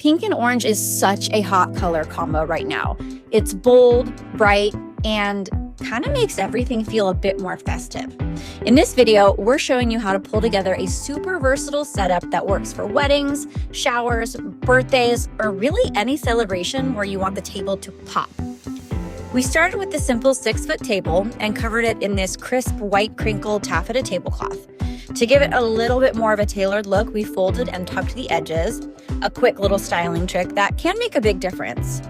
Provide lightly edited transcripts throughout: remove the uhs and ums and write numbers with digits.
Pink and orange is such a hot color combo right now. It's bold, bright, and kind of makes everything feel a bit more festive. In this video, we're showing you how to pull together a super versatile setup that works for weddings, showers, birthdays, or really any celebration where you want the table to pop. We started with the simple 6-foot table and covered it in this crisp white crinkle taffeta tablecloth. To give it a little bit more of a tailored look, we folded and tucked the edges, a quick little styling trick that can make a big difference.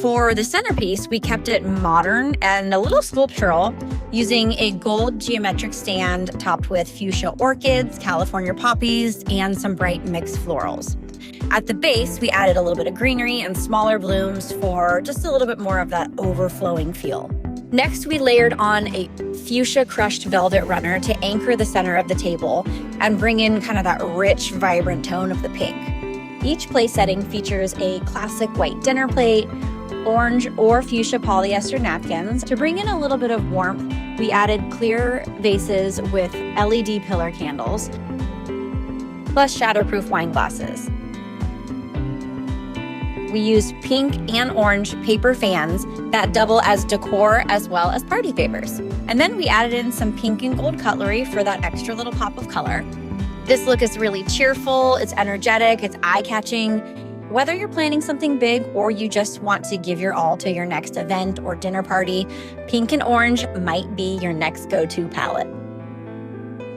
For the centerpiece, we kept it modern and a little sculptural, using a gold geometric stand topped with fuchsia orchids, California poppies, and some bright mixed florals. At the base, we added a little bit of greenery and smaller blooms for just a little bit more of that overflowing feel. Next, we layered on a fuchsia crushed velvet runner to anchor the center of the table and bring in kind of that rich, vibrant tone of the pink. Each place setting features a classic white dinner plate, orange or fuchsia polyester napkins. To bring in a little bit of warmth, we added clear vases with LED pillar candles, plus shatterproof wine glasses. We used pink and orange paper fans that double as decor as well as party favors. And then we added in some pink and gold cutlery for that extra little pop of color. This look is really cheerful, it's energetic, it's eye-catching. Whether you're planning something big or you just want to give your all to your next event or dinner party, pink and orange might be your next go-to palette.